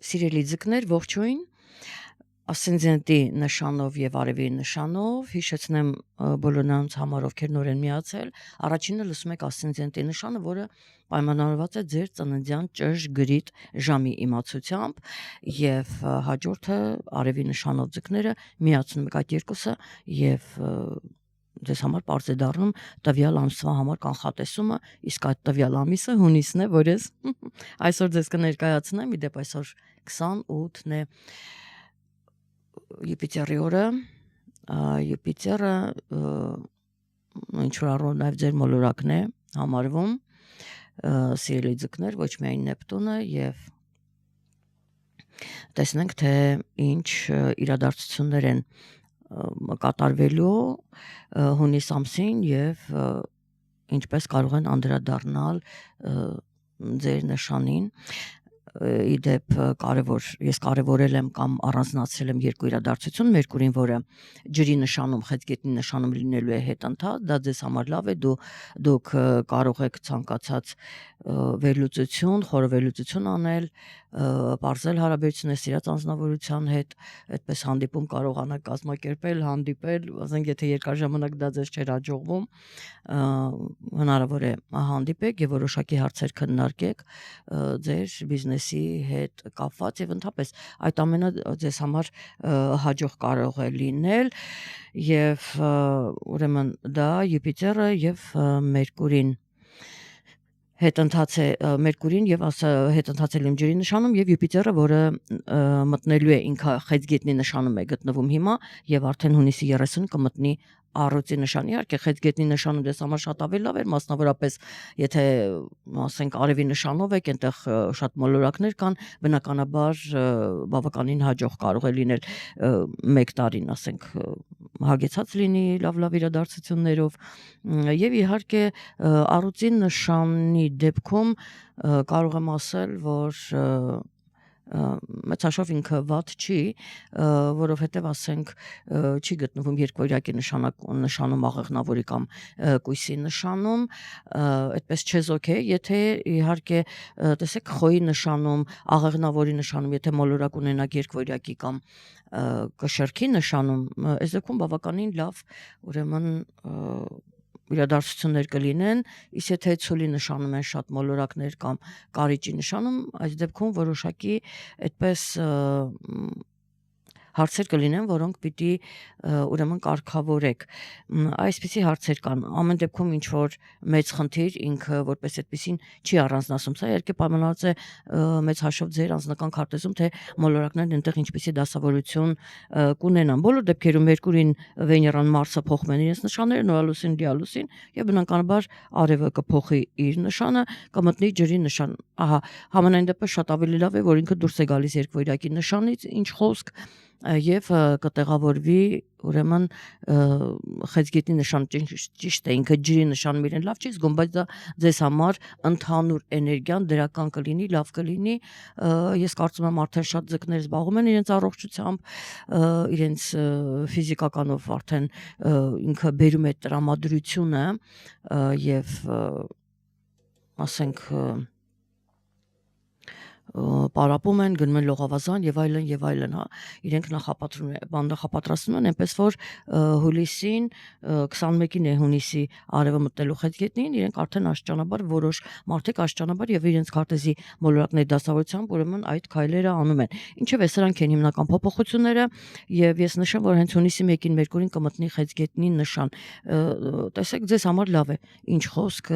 Սիրելի ձկներ, ողջույն, ասցենդենտի նշանով եւ արևի նշանով հիշեցնեմ բոլորնանց համար ովքեր նոր են միացել, առաջինը լսում եք ասցենդենտի նշանը, որը պայմանավորված է ձեր ծննդյան ճշգրիտ ժամի իմացությամբ եւ հաջորդը արևի նշանով ձկները միացնում եք այդ երկուսը եւ ձեզ համար պարզ է դառնում տվյալ ամսվա համար կանխատեսումը, իսկ այդ տվյալ ամիսը հունիսն է, որ ես այսօր ձեզ կներկայացնեմ, իդեպ այսօր 28-ն է Յուպիտերի օրը, Յուպիտերը ինչ որ առով նաև ձեր մոլորակն է համարվում, սիրելի ձկներ, ոչ միայն Նեպտունը եւ տեսնենք թե ինչ իրադարձություններ են կատարվելու հունիս ամսին եւ ինչպես կարող են անդրադառնալ ձեր նշանին իդեպ ես կարևորել եմ կամ առանձնացրել եմ երկու իրադարձություն Մերկուրին, որը ջրի նշանում, խեցգետնի նշանում լինելու է հետընթաց, դա ձեզ համար լավ է, դուք կարող եք ցանկացած վերլուծություն, խորովերլուծություն անել, բարձել հարաբերություններ սիրած անձնավորության հետ, այդպես հանդիպում կարողանալ կազմակերպել, հանդիպել, ասենք եթե երկար ժամանակ դա ձեզ չէր հաջողվում, հնարավոր է հանդիպեք եւ որոշակի հարցեր քննարկեք ձեր բիզնեսի հետ կապված եւ ընդհանրապես այդ ամենը ձեզ համար հաջող կարող է լինել եւ ուրեմն դա Յուպիտերը եւ Մերկուրին հետընթաց է Մերկուրին եւ հետընթացել իմ ջրի նշանում եւ Յուպիտերը, որը մտնելու է ինքը խեցգետնի նշանում է գտնվում հիմա եւ արդեն հունիսի 30 կմտնի առուծի նշան։ Իհարկե խեցգետնի նշանում դες համար շատ ավելի լավ է, մասնավորապես եթե ասենք արևի նշանով եք, այնտեղ շատ մոլորակներ կան, բնականաբար բավականին հաջող կարող է լինել 1 տարին, ասենք հագեցած լինի լավ իրադարձություններով եւ իհարկե առուծի նշանի դեպքում կարող եմ ասել, որ մեծաշով ինքը վատ չի, որովհետև ասենք չի գտնվում երկվորյակի նշանում աղեղնավորի կամ կույսի նշանում, այդպես չեզոք է, եթե իհարկե տեսեք խոյի նշանում, աղեղնավորի նշանում, եթե մոլորակ ունենաք երկվորյակի կամ կշեռքի նշանում, այս դեպքում բավականին լավ, ուրեմն իրադարձություններ կլինեն, իսկ եթե ցուլի նշանում են շատ մոլորակներ կամ կարիճի նշանում, այս դեպքում որոշակի այդպես հարցեր կլինեն, որոնք պիտի ուրեմն կարգավորեք։ Այսպիսի հարցեր կան։ Ամեն դեպքում ինչ որ մեծ խնդիր ինքը որպես այդպեսին չի առանձնացում, սա իհարկե պայմանավորված է մեծ հաշվով ձեր անձնական քարտեզում, թե մոլորակներն այնտեղ ինչպիսի դասավորություն կունենան։ Բոլոր դեպքերում Մերկուրին, Վեներան, Մարսը փոխում են իրենց նշանները, նորալուսին, դիալուսին, եւ բնականաբար արևը կփոխի իր նշանը, կմտնի ջրի նշան։ Ահա, համենայն դեպս շատ ավելի լավ է, որ ինքը դուրս է գալիս երկվորյակի նշանից, ինչ խոսք եւ կտեղավորվի ուրեմն խեցգետնի նշան ճիշտ է ինքը ջրի նշանում իրեն լավ չի զգում, բայց դա ձեզ համար ընդհանուր էներգիան դրական կլինի, լավ կլինի։ Ես կարծում եմ արդեն շատ ձկներ զբաղվում են իրենց առողջությամբ, իրենց ֆիզիկականով արդեն ինքը բերում է տրամադրությունը եւ ասենք պարապում են, գնում են լողավազան եւ այլն, հա, իրենք նախապատրաստում են, այնպես որ հուլիսին 21-ին է հունիսի արևը մտնելու խեցգետնին, իրենք արդեն աշճանաբար որոշ մարդիկ աշճանաբար եւ իրենց քարտեզի մոլորակների դասավորությամբ ուրեմն այդ քայլերը անում են։ Ինչեւ է սրանք են հիմնական փոփոխությունները եւ ես նշեմ, որ հենց հունիսի 1-ին Մերկուրին կմտնի խեցգետնի նշան։ Տեսեք, ձեզ համար լավ է, ինչ խոսք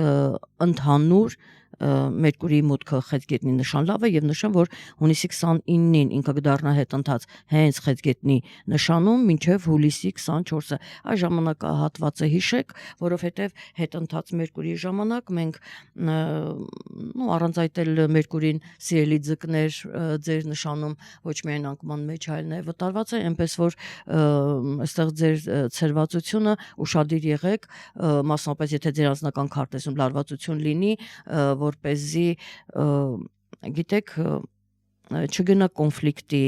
ընդհանուր Մերկուրիի մուտքը խեցգետնի նշան լավ է եւ նշեմ, որ հունիսի 29-ին ինքը կդառնա հետընթաց հենց խեցգետնի նշանում մինչեւ հուլիսի 24-ը։ Այս ժամանակահատվածը հիշեք, որովհետեւ հետընթաց Մերկուրիի ժամանակ մենք առանց այդ էլ Մերկուրին սիրելի ձկներ ձեր նշանում ոչ միայն անկման մեջ, այլ նաեւ վտարված է, այնպես որ այստեղ ձեր ցրվածությունը ուշադիր եղեք, մասնավորապես եթե ձեր անձնական քարտեզում լարվածություն լինի, որպեսզի գիտեք չգնա կոնֆլիկտի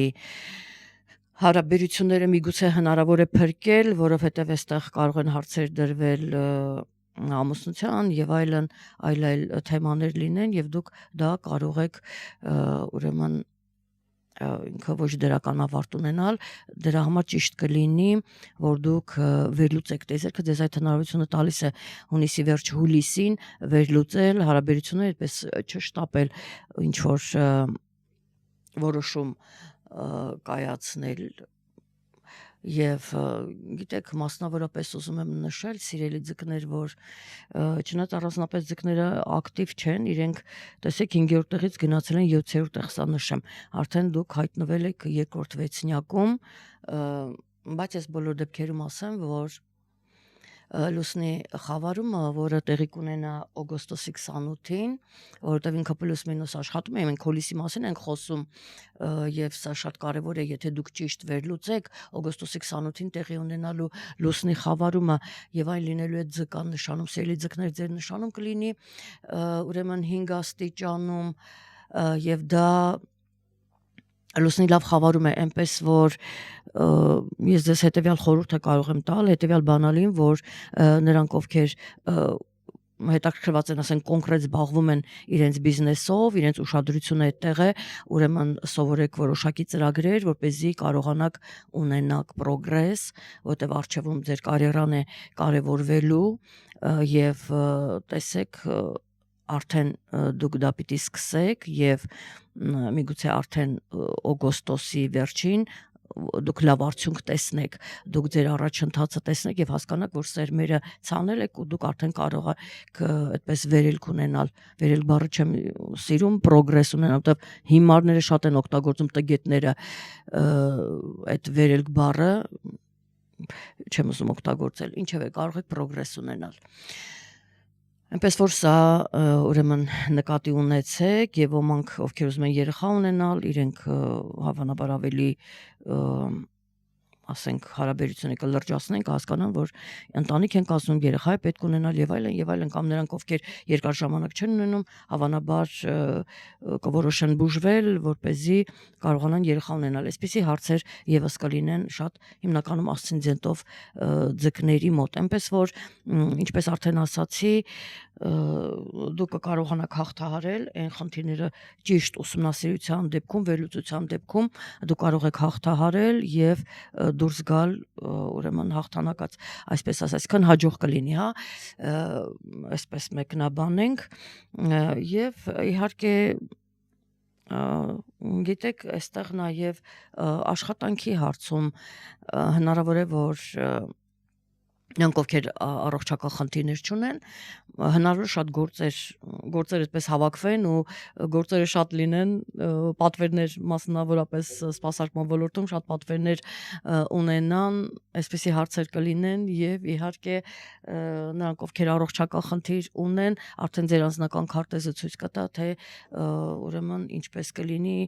հարաբերությունները միգուցե հնարավոր է փրկել, որովհետև այստեղ կարող են հարցեր դրվել ամուսնության եւ այլ թեմաներ լինեն եւ դուք դա կարող եք ուրեմն ինքը ոչ դրական ավարտ ունենալ, դրա համար ճիշտ կլինի, որ դուք վերլուծեք տեսելքը, ձեզ այդ հնարավորությունը տալիս է հունիսի վերջ հուլիսին վերլուծել հարաբերությունները, այդպես չշտապել ինչ որ որոշում կայացնել եւ գիտեք մասնավորապես ուզում եմ նշել սիրելի ձկներ, որ չնայած առանձնապես ձկները ակտիվ չեն, իրենք տեսեք 5-րդ տեղից գնացել են 7-րդ տեղ, սա նշեմ, արդեն դուք հայտնվել եք երկրորդ վեցնյակում, բայց ես բոլոր դեպքերում ասեմ, որ լուսնի խավարումը, որը տեղի կունենա օգոստոսի 28-ին, որովհետև ինքը պլյուս մինուս աշխատում է, մենք հուլիսի մասին ենք խոսում, եւ սա շատ կարեւոր է, եթե դուք ճիշտ վերլուծեք օգոստոսի 28-ին տեղի ունենալու լուսնի խավարումը եւ այն լինելու է ձկան նշանում, սիրելի ձկներ, ձեր նշանում կլինի ուրեմն 5 աստիճանում եւ դա լուսնի լավ խավարում է, այնպես որ ես ձեզ հետեւյալ խորհուրդը կարող եմ տալ, հետեւյալ բանալին, որ նրանք ովքեր հետաքրքրված են, ասենք կոնկրետ զբաղվում են իրենց բիզնեսով, իրենց ուշադրությունը այդտեղ է, ուրեմն սովորեք որոշակի ծրագրեր, որպեսզի կարողանաք ունենաք պրոգրես, որտեղ արժևում ձեր կարիերան է կարևորվելու եւ տեսեք արդեն դուք դա պիտի սկսեք եւ միգուցե արդեն օգոստոսի վերջին դուք լավ արդյունք տեսնեք, դուք ձեր առաջընթացը տեսնեք եւ հասկանաք, որ սերմերը ցանել եք ու դուք արդեն կարող եք այդպես վերելք ունենալ, վերելք բառը չեմ սիրում, պրոգրես ունենալ, որտեղ հիմարները շատ են օգտագործում տգետները այդ վերելք բառը չեմ ուզում օգտագործել, ինչեւ է կարող եք պրոգրես ունենալ Այնպես որ սա ուրեմն նկատի ունեցեք եւ ոմանք ովքեր ուզում են երեխա ունենալ, իրենք հավանաբար ավելի ասենք հարաբերությունը կլրջացնեն, կհասկանան, որ ընտանիք են կազմում, երեխա է պետք ունենալ եւ այլն, կամ նրանք ովքեր երկար ժամանակ չեն ունենում, հավանաբար կորոշեն բուժվել, որպեսզի կարողանան երեխա ունենալ։ Այսպիսի հարցեր եւս կլինեն շատ հիմնականում ասցենդենտով ձկների մոտ, այնպես որ ինչպես արդեն ասացի, դուք կարողանաք հաղթահարել այն խնդիրները ճիշտ ուսումնասիրության դեպքում, վերլուծության դեպքում դուք կարող եք հաղթահարել եւ դուրս գալ ուրեմն հաղթանակած, այսպես ասած, այսքան հաջող կլինի, հա, այսպես մեկնաբանենք եւ իհարկե գիտեք, այստեղ նաեւ աշխատանքի հարցում հնարավոր է որ նրանք ովքեր առողջական խնդիրներ չունեն, հնարավոր շատ գործեր այդպես հավաքվեն ու գործերը շատ լինեն, պատվերներ մասնավորապես սպասարկման ոլորտում շատ պատվերներ ունենան, այսպիսի հարցեր կլինեն եւ իհարկե նրանք ովքեր առողջական խնդիր ունեն, արդեն ձեր անձնական քարտեզը ցույց կտա, թե ուրեմն ինչպես կլինի,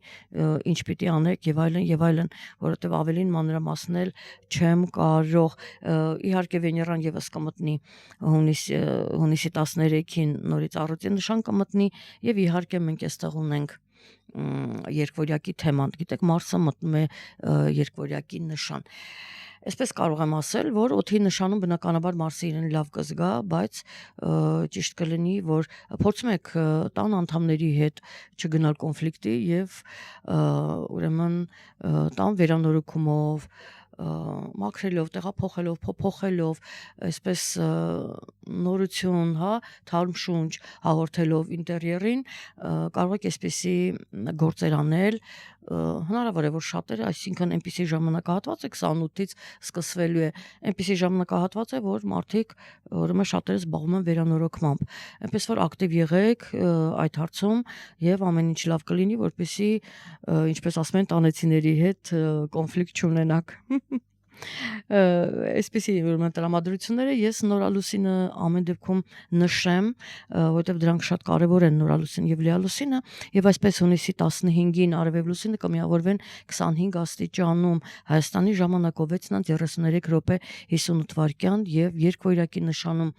ինչ պիտի անեք եւ այլն, որովհետեւ ավելին մանրամասնել չեմ կարող, իհարկե Վեներան եւս կմտնի հունիսի 13-ին նորից առողջի նշան կմտնի եւ իհարկե մենք այստեղ ունենք երկվորյակի թեման, գիտեք Մարսը մտնում է երկվորյակի նշան Այսպես կարող եմ ասել, որ օդի նշանում բնականաբար Մարսը իրեն լավ կզգա, բայց ճիշտ կլինի, որ փորձում եք տան անդամների հետ չգնալ կոնֆլիկտի եւ ուրեմն տան վերանորոգումով մաքրելով, տեղափոխելով, փոփոխելով, այսպես նորություն, հա, թարմ շունչ հաղորդելով ինտերիերին, կարող եք այսպիսի գործեր անել, հնարավոր է որ շատերը, այսինքն այնպիսի ժամանակահատված է 28-ից սկսվելու է, այնպիսի ժամանակահատված է, որ մարդիկ ուրեմն շատերը զբաղվում են վերանորոգմամբ, այնպես որ ակտիվ եղեք այդ հարցում եւ ամեն ինչ լավ կլինի, որպեսզի ինչպես ասում են տանեցիների հետ կոնֆլիկտ չունենաք Այսպիսի ուրեմն տրամադրությունները ես նորալուսինը ամեն դեպքում նշեմ, որովհետև դրանք շատ կարևոր են նորալուսին եւ լիալուսինը եւ այսպես հունիսի 15-ին արևև լուսինը կմիավորվեն 25 աստիճանում Հայաստանի ժամանակով 6:33 րոպե 58 վայրկյան եւ երկվորյակի նշանում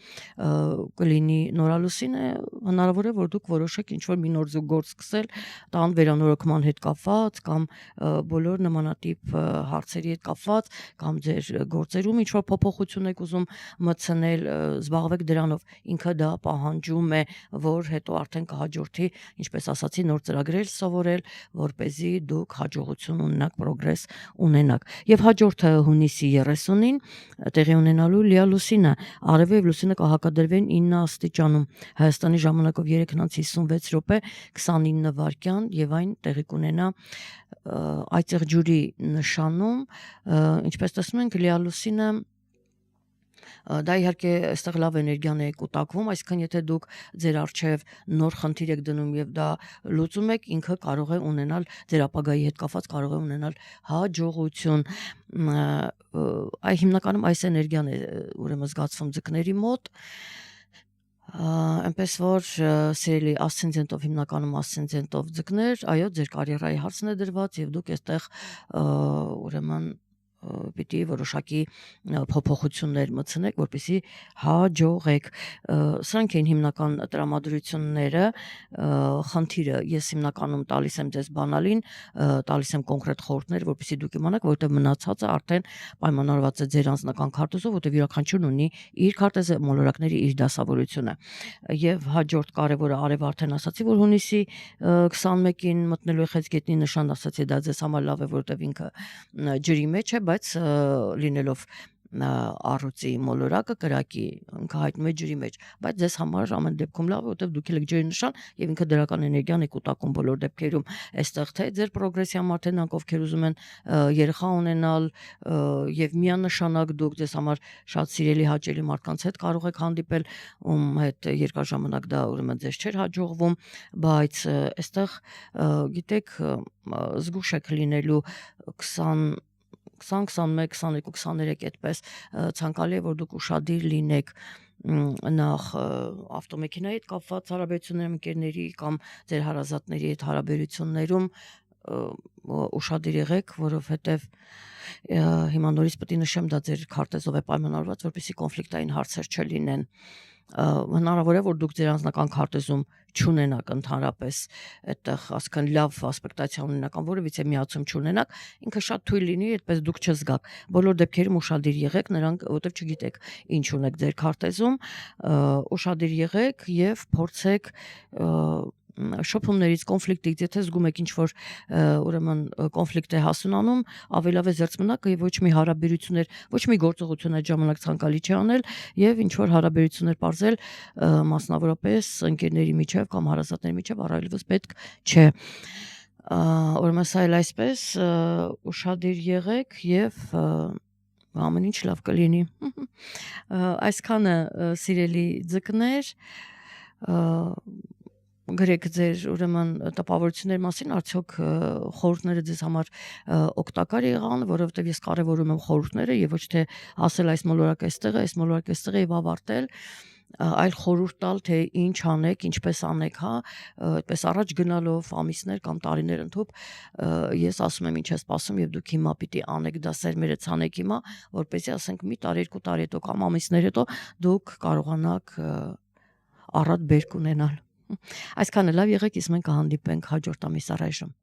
կլինի նորալուսինը, հնարավոր է որ դուք որոշեք ինչ որ մի նոր գործ սկսել տան վերանորոգման հետ կապված կամ բոլոր նմանատիպ հարցերի հետ կապված կամ կամ ձեր գործերում ինչ որ փոփոխություն եք ուզում մտցնել, զբաղվեք դրանով, ինքը դա պահանջում է, որ հետո արդեն կհաջորդի, ինչպես ասացի, նոր ծրագրեր սովորել, որպեսզի դուք հաջողություն ունենաք, պրոգրես ունենաք։ Եվ հաջորդը հունիսի 30-ին տեղի ունենալու լիա լուսինը, արևը եւ լուսինը կհակադրվեն 9 աստիճանում, Հայաստանի ժամանակով 3:56 րոպե 29 վայրկյան եւ այն տեղի կունենա այծեղ ջուրի նշանում, ինչպես տեսնում ենք, լիա լուսինը դա իհարկե այստեղ լավ էներգիան է կուտակվում, այսինքն եթե դուք ձեր առջև նոր խնդիր եք դնում եւ դա լուծում եք, ինքը կարող է ունենալ ձեր ապագայի հետ կապված կարող է ունենալ հաջողություն։ Հիմնականում այս էներգիան է ուրեմն զգացվում ձկների մոտ, այնպես որ սիրելի ասցենդենտով հիմնականում ասցենդենտով ձկներ, այո, ձեր կարիերայի հարցն է դրված եւ դուք այստեղ ուրեմն պիտի որոշակի փոփոխություններ մտցնեք, որպեսզի հաջողեք։ Սրանք են հիմնական տրամադրությունները, խնդիրը ես հիմնականում տալիս եմ ձեզ բանալին, տալիս եմ կոնկրետ խորհուրդներ, որպեսզի դուք իմանաք, որտեղ մնացածը արդեն պայմանավորված է ձեր անձնական քարտեզով, որտեղ յուրաքանչյուրն ունի իր քարտեզը, մոլորակների իր դասավորությունը։ Եվ հաջորդ կարևորը արև արդեն ասացի, որ հունիսի 21-ին մտնելու է Խեցգետնի նշան, ասացի դա ձեզ համար լավ է, որտեղ ինքը ջրի մեջ է, բայց լինելով առուծի մոլորակը կրակի ինքը հայտնում է ջրի մեջ, բայց ձեզ համար ամեն դեպքում լավ է, որտեղ դուք եք ջրի նշան եւ ինքը դրական էներգիան է կուտակում բոլոր դեպքերում, այստեղ թե ձեր պրոգրեսիա մարդենանք, ովքեր ուզում են երեխա ունենալ եւ միանշանակ դուք ձեզ համար շատ սիրելի հաճելի մարդկանց հետ կարող եք հանդիպել, ում հետ երկար ժամանակ դա ուրեմն ձեզ չէր հաջողվում, բայց այստեղ գիտեք զգուշ եք լինելու 20 21, 22, 23 այդպես ցանկալի է որ դուք ուշադիր լինեք նախ ավտոմեքենայի հետ կապված հարաբերություններում ընկերների կամ ձեր հարազատների հետ հարաբերություններում ուշադիր եղեք, որովհետև հիմա նորից պետք է նշեմ դա ձեր քարտեզով է պայմանավորված, որպեսզի կոնֆլիկտային հարցեր չլինեն։ Հնարավոր է որ դուք ձեր անձնական քարտեզում չունենաք ընդհանրապես այդտեղ ասկան լավ ասպեկտացիա ունենաք կամ որևիցե միացում չունենաք, ինքը շատ թույլ լինի, այդպես դուք չզգաք։ Բոլոր դեպքերում ուշադիր եղեք, նրանք որովհետև չգիտեք ինչ ունեք ձեր քարտեզում, ուշադիր եղեք եւ փորձեք շփումներից, կոնֆլիկտից, եթե զգում եք ինչ որ ուրեմն կոնֆլիկտ է հասունանում, ավելի լավ է զերծ մնաք եւ ոչ մի հարաբերություններ, ոչ մի գործողություն այդ ժամանակ ցանկալի չի անել եւ ինչ որ հարաբերություններ բարձել մասնավորապես ընկերների միջև կամ հարազատների միջև առայլևս պետք չէ։ Ուրեմն սա էլ այսպես ուշադիր եղեք եւ ամեն ինչ լավ կլինի։ Այսքանը սիրելի ձկներ գրեք ձեր ուրեմն տպավորությունների մասին, արդյոք խորհուրդները ձեզ համար օգտակար եղան, որովհետև ես կարևորում եմ խորհուրդները եւ ոչ թե ասել այս մոլորակը այստեղ է, այս մոլորակը այստեղ է եւ ավարտել, այլ խորհուրդ տալ, թե ինչ անեք, ինչպես անեք, հա, այդպես առաջ գնալով ամիսներ կամ տարիներ ընթոփ, ես ասում եմ ինչ է սպասում եւ դուք հիմա պիտի անեք դա սերմերը ցանեք հիմա, որպեսզի ասենք մի տարի, երկու տարի հետո կամ ամիսներ հետո դուք կարողանաք առատ բերք ունենալ։ Այսքանը լավ եղեք, իսկ մենք կհանդիպենք հաջորդ ամիս առայժմ։